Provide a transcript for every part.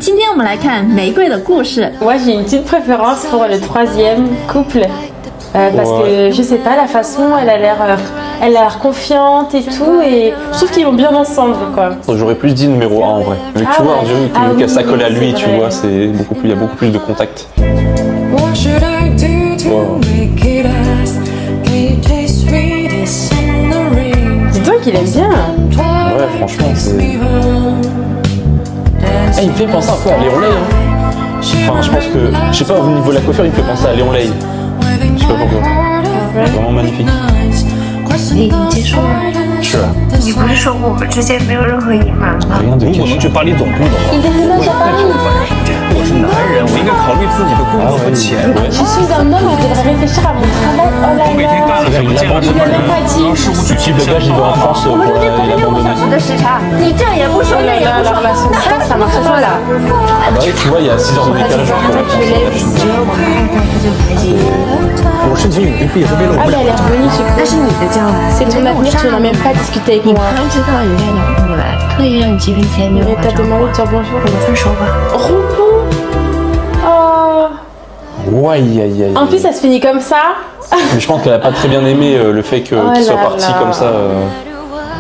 今天我们来看玫瑰的故事。 Moi j'ai une petite préférence pour le troisième couple parce que je sais pas, la façon elle a l'air confiante et tout, et je trouve qu'ils vont bien ensemble quoi. J'aurais plus dit numéro 1 en vrai. Mais tu vois, on dirait qu'elle s'accole à lui, tu vois, c'est beaucoup plus, il y a beaucoup plus de contact. Wow. Dis-toi qu'il aime bien. Ouais, franchement, c'est... Ah, il me fait penser un peu à Léon Lay. Hein. Enfin, je pense que, je sais pas, au niveau de la coiffure, il me fait penser à Léon Lay. Je sais pas pourquoi. Vraiment magnifique. 你结束了？是啊。你不是说我们之间没有任何隐瞒吗？如果能去巴黎总部的话，我是男人，我应该考虑自己的工作和前途。 Je suis un homme, je devrais réfléchir à mon travail. Oh là 我每天干了什么这样的事情，让事无巨细的 Le gars, il va en France pour il abandonner. 的时差，你这也不说，那也不说， ça, ça marche pas là. Ah bah oui, tu vois, il y a 6 heures de décalage entre la France et la Chine. 只有我爱他，他就排挤我。我申请永居毕业是为了我 Ah 们 mais 俩 elle est revenue chez 那是你的将来， C'est ton avenir, tu n'as même pas discuté avec 你 moi. 明知道人家老公来，特意让你结婚前没有 Et 化 t'as 妆， demandé de dire bonjour. 我们分手吧。 Roupon. Oh. Ouais, aïe, aïe, aïe. En plus, ça se finit comme ça. Mais je pense qu'elle a pas très bien aimé le fait qu'il Oh soit là parti là. comme ça.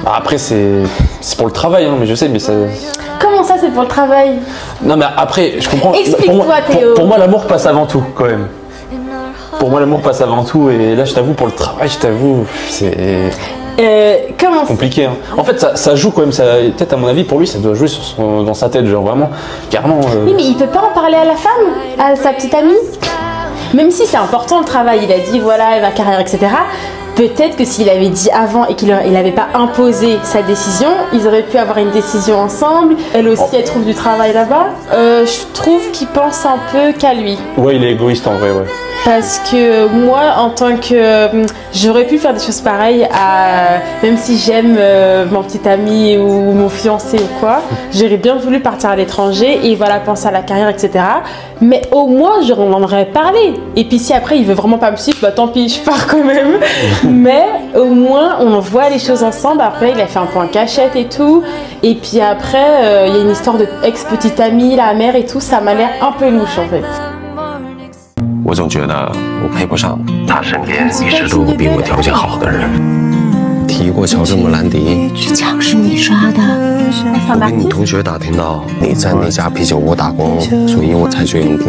Bah, après, c'est pour le travail, hein, mais je sais, mais ça... Comment ça, c'est pour le travail? Non, mais après, je comprends. Explique-toi, Théo. Pour moi, l'amour passe avant tout, quand même. Pour moi, l'amour passe avant tout, et là, je t'avoue, pour le travail, je t'avoue, c'est Comment compliqué. Hein. En fait, ça joue quand même, peut-être à mon avis, pour lui, ça doit jouer dans sa tête, genre vraiment, carrément. Oui, mais il peut pas en parler à la femme, à sa petite amie. Même si c'est important le travail, il a dit voilà, ma carrière, etc. Peut-être que s'il avait dit avant et qu'il n'avait pas imposé sa décision, ils auraient pu avoir une décision ensemble. Elle aussi, elle trouve du travail là-bas. Je trouve qu'il pense un peu qu'à lui. Ouais, il est égoïste en vrai, ouais. Parce que moi, en tant que... j'aurais pu faire des choses pareilles, même si j'aime mon petit ami ou mon fiancé ou quoi, j'aurais bien voulu partir à l'étranger et voilà, penser à la carrière, etc. Mais au moins, j'en aurais parlé. Et puis si après, il veut vraiment pas me suivre, bah tant pis, je pars quand même. Mais au moins, on voit les choses ensemble. Après, il a fait un peu en cachette et tout. Et puis après, il y a une histoire de ex-petite amie, la mère et tout. Ça m'a l'air un peu louche en fait. 我总觉得我配不上他身边110多个比我条件好的人。提过乔治·莫兰迪，这奖是你刷的，我跟你同学打听到你在那家啤酒屋打工，所以我才追你的。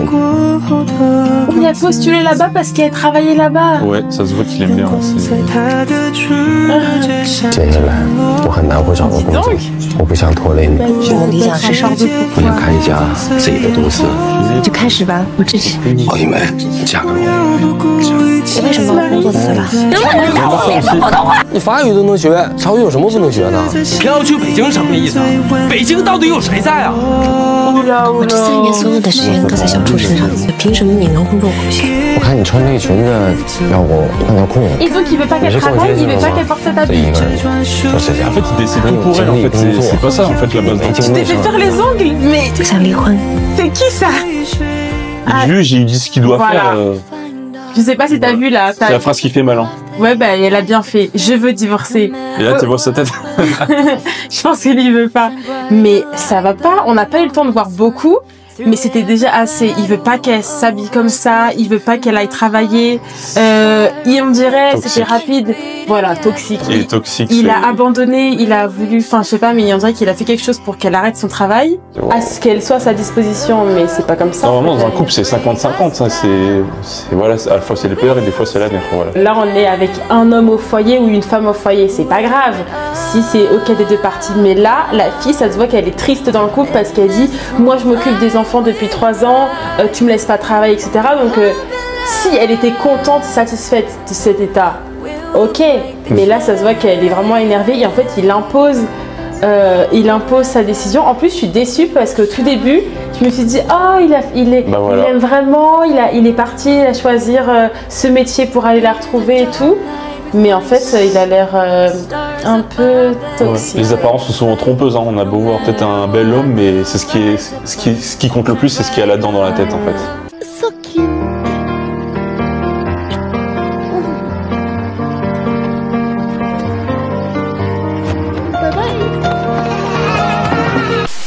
Il a postulé là-bas parce qu'il a travaillé là-bas. Ouais, ça se voit qu'il aime bien. 接下来我很难会找到工作，我不想拖累你，我的理想是少数我想开一家自己的公司。就开始吧，我支持。我以为嫁给我。我为什么把工作辞了？你法语都能学，曹宇有什么不能学呢？要去北京什么意思啊？北京到底有谁在啊？我这3年所有的时间都在小初身上，凭什么你能工作我不行？我看你穿这个裙子，要不换条裤子。 Et donc il veut pas qu'elle travaille, il veut pas qu'elle porte sa 这 tapis. 一个人做这家 En fait, il décide tout pour elle, en fait. C'est pas ça, en fait, la base. Tu t'es fait faire les ongles, mais 我想离婚。 c'est qui ça? Il juge, il dit ce qu'il doit Voilà. faire. Je sais pas si t'as vu là. C'est la phrase qui fait mal. Hein. Ouais, bah elle a bien fait. Je veux divorcer. Et là, tu vois sa tête. Je pense qu'il y veut pas. Mais ça va pas. On n'a pas eu le temps de voir beaucoup. Mais c'était déjà assez. Il veut pas qu'elle s'habille comme ça. Il veut pas qu'elle aille travailler. On dirait Toxique. c'était rapide. Voilà, toxique. Il est toxique. Il a abandonné, il a voulu, enfin je sais pas, mais on dirait qu'il a fait quelque chose pour qu'elle arrête son travail, Wow. à ce qu'elle soit à sa disposition, mais c'est pas comme ça. Normalement, dans un couple, c'est 50-50. Hein. Voilà, à la fois c'est le père et des fois c'est la mère. Voilà. Là, on est avec un homme au foyer ou une femme au foyer, c'est pas grave si c'est ok des deux parties. Mais là, la fille, ça se voit qu'elle est triste dans le couple parce qu'elle dit moi je m'occupe des enfants depuis 3 ans, tu me laisses pas travailler, etc. Donc si elle était contente, satisfaite de cet état, ok. Mais là, ça se voit qu'elle est vraiment énervée et en fait, il impose sa décision. En plus, je suis déçue parce qu'au tout début, je me suis dit oh, il aime vraiment, il est parti à choisir ce métier pour aller la retrouver et tout. Mais en fait, il a l'air un peu toxique. Ouais. Les apparences sont souvent trompeuses. Hein. On a beau voir peut-être un bel homme, mais c'est ce qui compte le plus, c'est ce qu'il y a là-dedans dans la tête en fait. So cute.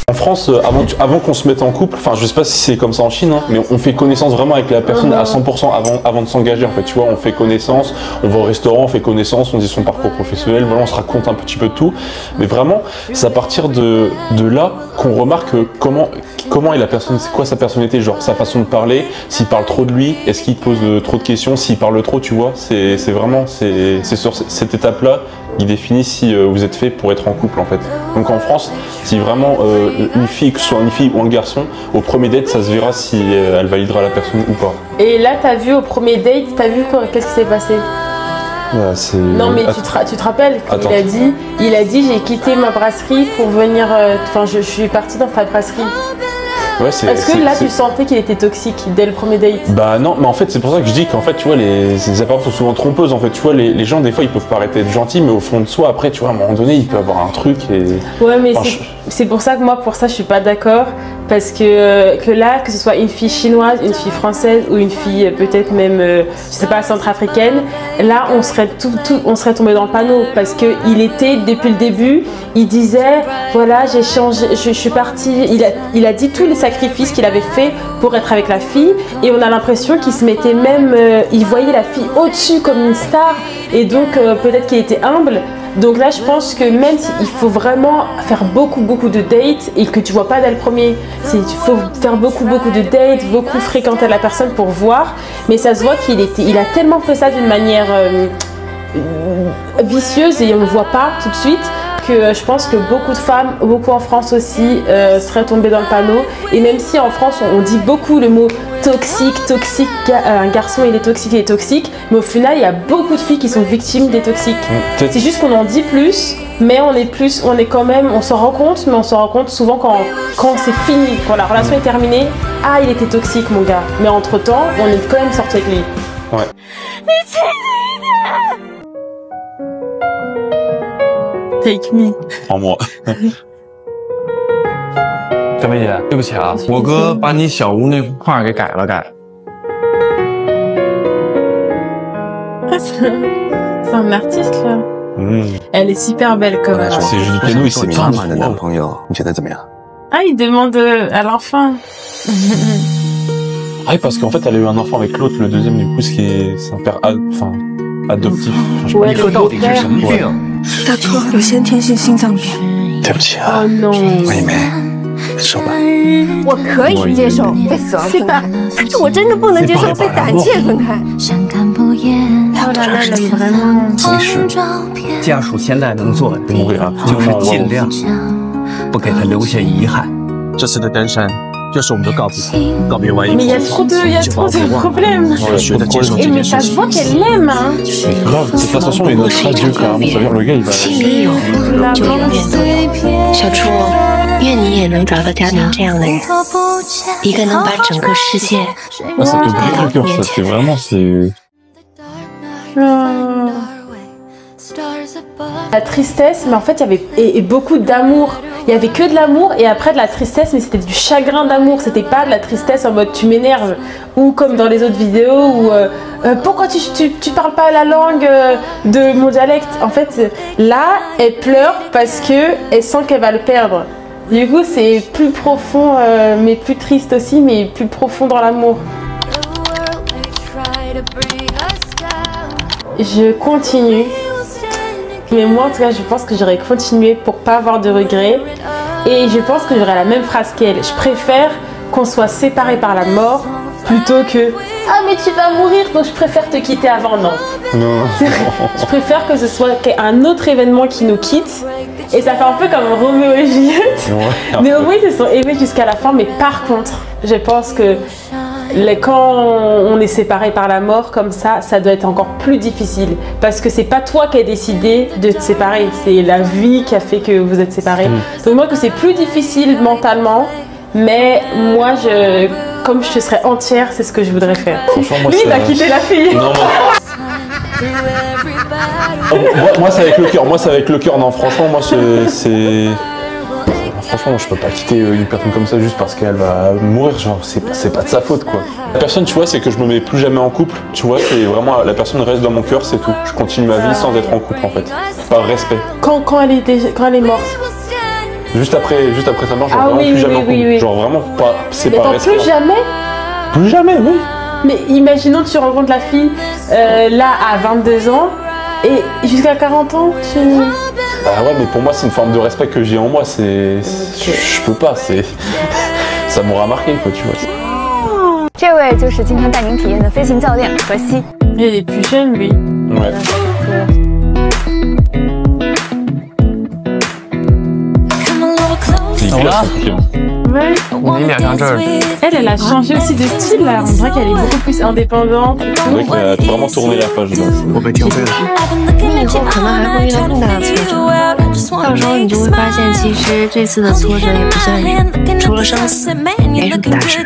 En France, avant qu'on se mette en couple, enfin je sais pas si c'est comme ça en Chine, hein, mais on fait connaissance vraiment avec la personne à 100% avant de s'engager en fait, tu vois, on fait connaissance, on va au restaurant, on fait connaissance, on dit son parcours professionnel, voilà, on se raconte un petit peu de tout, mais vraiment c'est à partir de là qu'on remarque comment est la personne, c'est quoi sa personnalité, genre sa façon de parler, s'il parle trop de lui, est-ce qu'il pose trop de questions, s'il parle trop, tu vois, c'est sur cette étape-là qui définit si vous êtes fait pour être en couple en fait. Donc en France, si vraiment une fille, que ce soit une fille ou un garçon, au premier date, ça se verra si elle validera la personne ou pas. Et là, t'as vu au premier date, t'as vu qu'est-ce qui s'est passé? Non mais tu te rappelles quand il a dit j'ai quitté ma brasserie pour venir, enfin je suis partie dans ta brasserie. Ouais, est-ce que là tu sentais qu'il était toxique dès le premier date? Bah non, mais en fait c'est pour ça que je dis qu'en fait tu vois les apparences sont souvent trompeuses en fait, tu vois les gens des fois ils peuvent paraître être gentils mais au fond de soi après tu vois à un moment donné il peut avoir un truc et... Ouais mais c'est pour ça que moi pour ça je suis pas d'accord parce que là que ce soit une fille chinoise, une fille française ou une fille peut-être même je sais pas centrafricaine, là on serait tombé dans le panneau parce que il était depuis le début, il disait voilà j'ai changé, je suis partie, il a dit tous les sacrifices qu'il avait fait pour être avec la fille et on a l'impression qu'il se mettait même, il voyait la fille au-dessus comme une star et donc peut-être qu'il était humble. Donc là je pense que même s'il faut vraiment faire beaucoup de dates et que tu vois pas dès le premier, il faut faire beaucoup de dates, beaucoup fréquenter la personne pour voir, mais ça se voit il a tellement fait ça d'une manière vicieuse et on ne le voit pas tout de suite. Je pense que beaucoup de femmes, beaucoup en France aussi, seraient tombées dans le panneau. Et même si en France, on dit beaucoup le mot toxique, un garçon il est toxique, mais au final, il y a beaucoup de filles qui sont victimes des toxiques. C'est juste qu'on en dit plus, mais on est quand même, on s'en rend compte, mais on s'en rend compte souvent quand c'est fini, quand la relation est terminée. Ah, il était toxique, mon gars. Mais entre-temps, on est quand même sorti avec lui. Ouais. Take me. En moi. 小梅姐，对不起啊，我哥把你小屋那画给改了改。C'est un artiste là. Elle est super belle comme elle. C'est Julie Piano, il s'est bien. 妈妈的男朋友，你觉得怎么样？ Ah, il demande à l'enfant. Ah oui, parce qu'en fait, elle a eu un enfant avec l'autre, le deuxième, du coup, c'est un père adoptif. Ouais, 你哥到底是什么病？ 大哥有先天性心脏病。对不起啊， Oh non. 妹妹，说吧。我可以接受被死亡分开，但是我真的不能接受被胆怯分开。 Oh là là, elle aime vraiment. 没事，家属现在能做的就是尽量不给他留下遗憾。这次的登山就是我们的告别完以后， Mais il y a trop de problèmes. 学着接受这 Mais 件 ça 事 se 情。 voit qu'elle l'aime, hein. grave, cette sensation est notre adieu carrément, ça veut dire le gars il va... 心里有就永远都有。小初，愿你也能找到佳宁这样的人，一个能把整个世界 Ah, ça te brise le cœur, ça, c'est vraiment, c'est... La tristesse, mais en fait il y avait et beaucoup d'amour. Il y avait que de l'amour et après de la tristesse, mais c'était du chagrin d'amour. C'était pas de la tristesse en mode tu m'énerves ou comme dans les autres vidéos où pourquoi tu parles pas la langue de mon dialecte. En fait là elle pleure parce que elle sent qu'elle va le perdre. Du coup c'est plus profond mais plus triste aussi, mais plus profond dans l'amour. Je continue. Mais moi en tout cas je pense que j'aurais continué pour pas avoir de regrets. Et je pense que j'aurais la même phrase qu'elle. Je préfère qu'on soit séparés par la mort plutôt que ah mais tu vas mourir donc je préfère te quitter avant. Non. Non. Je préfère que ce soit un autre événement qui nous quitte. Et ça fait un peu comme Roméo et Juliette. Ouais, mais au moins ils se sont aimés jusqu'à la fin. Mais par contre je pense que quand on est séparé par la mort comme ça doit être encore plus difficile parce que c'est pas toi qui as décidé de te séparer, c'est la vie qui a fait que vous êtes séparés. Donc moi que c'est plus difficile mentalement, mais moi comme je serais entière, c'est ce que je voudrais faire. Moi, lui il va quitter la fille. Non, moi c'est avec le cœur, non franchement moi c'est... Franchement, je peux pas quitter une personne comme ça juste parce qu'elle va mourir, genre c'est pas de sa faute quoi. La personne, tu vois, c'est que je me mets plus jamais en couple, tu vois, c'est vraiment la personne reste dans mon cœur, c'est tout. Je continue ma vie sans être en couple en fait, par respect. Quand elle est morte. Juste après sa mort, genre Ah vraiment oui, plus oui, jamais en oui, couple. oui, oui. Genre vraiment pas, c'est Mais pas t'en resté. plus jamais. Plus jamais, oui. Mais imaginons que tu rencontres la fille là à 22 ans et jusqu'à 40 ans, tu... Bah ouais, mais pour moi c'est une forme de respect que j'ai en moi, je peux pas, ça m'aura marqué quoi, tu vois. 这位就是今天带您体验的飞行教练何西。 Il est plus jeune lui. Ouais. C'est hyper compliqué. Ouais. 你脸上这儿 Elle a changé aussi de style là. On dirait qu'elle est beaucoup plus indépendante. C'est vrai qu'elle a vraiment tourné la page là. 我被停飞了。你以后可能还会遇到更大的挫折，到时候你就会发现，其实这次的挫折也不算什么，除了生死，没什么大事。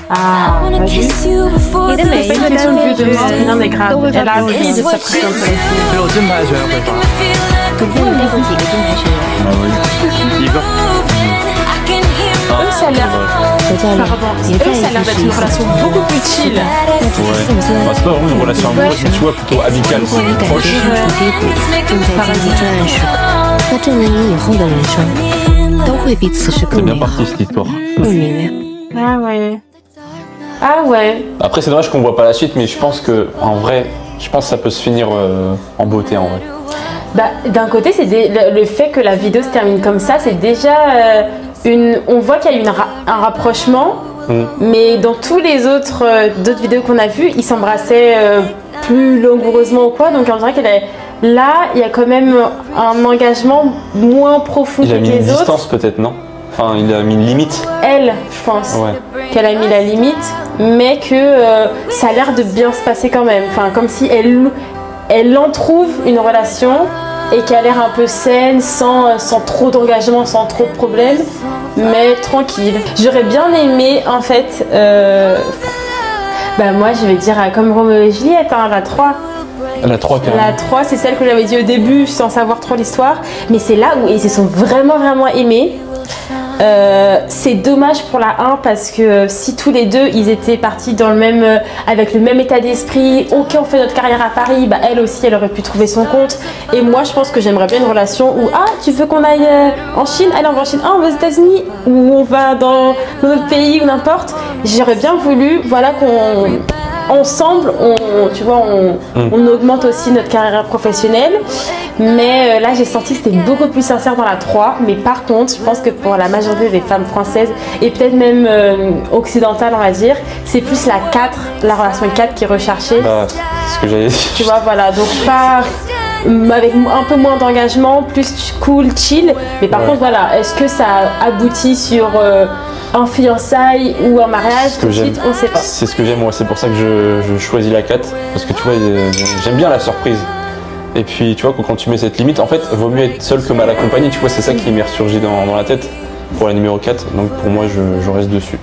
Ah, vas-y. Il C'est pas une question de vieux de mort, rien n'est grave. Elle a appris de sa précédente relation. 只有金牌学员会发。你见你见过几个金牌学员？一个。 Eux, ça a l'air. 何教练 Pardon. 也 Eux, 在 ça a l'air 一 d'être 起 une relation beaucoup plus chill. Ouais. Bah, c'est pas vraiment une relation amoureuse, mais tu vois, plutôt amicale. 如果你感觉身处低谷，正在经历至暗时刻，那证明你以后的人生都会比此时 C'est 更 bien 美好、 parti cette histoire. 更明亮。 Ah ouais. Ah ouais. Après c'est dommage qu'on voit pas la suite, mais je pense que en vrai, je pense que ça peut se finir en beauté en vrai. Bah, d'un côté, c'est le fait que la vidéo se termine comme ça, c'est déjà on voit qu'il y a eu un rapprochement, mais dans tous les autres d'autres vidéos qu'on a vues, ils s'embrassaient plus langoureusement ou quoi, donc on dirait là, il y a quand même un engagement moins profond Il que a mis les une autres. distance peut-être, non? Enfin, il a mis une limite. Elle, je pense, Ouais. qu'elle a mis la limite, mais que ça a l'air de bien se passer quand même. Enfin, comme si elle en trouve une relation et qui a l'air un peu saine, sans trop d'engagement, sans trop de problèmes, mais tranquille. J'aurais bien aimé, en fait, bah moi je vais dire comme Roméo et Juliette, hein, la 3. La 3 carrément. La 3, c'est celle que j'avais dit au début sans savoir trop l'histoire, mais c'est là où ils se sont vraiment aimés. C'est dommage pour la 1 parce que si tous les deux ils étaient partis dans le même, avec le même état d'esprit, ok on fait notre carrière à Paris, bah elle aussi elle aurait pu trouver son compte. Et moi je pense que j'aimerais bien une relation où tu veux qu'on aille en Chine, allez on va en Chine, on va aux États-Unis ou on va dans notre pays ou n'importe. J'aurais bien voulu voilà qu'on ensemble tu vois on augmente aussi notre carrière professionnelle. Mais là j'ai senti que c'était beaucoup plus sincère dans la 3, mais par contre je pense que pour la majorité des femmes françaises et peut-être même occidentales on va dire, c'est plus la 4, la relation 4 qui est recherchée. Bah, c'est ce que j'allais dire. Tu vois voilà, donc pas avec un peu moins d'engagement, plus cool, chill, mais par contre voilà, est-ce que ça aboutit sur un fiançailles ou un mariage tout de suite, on sait pas. C'est ce que j'aime moi, c'est pour ça que je choisis la 4, parce que tu vois j'aime bien la surprise. Et puis tu vois quand tu mets cette limite, en fait vaut mieux être seul que mal accompagné, tu vois c'est ça qui m'est ressurgi dans la tête pour la numéro 4, donc pour moi je reste dessus.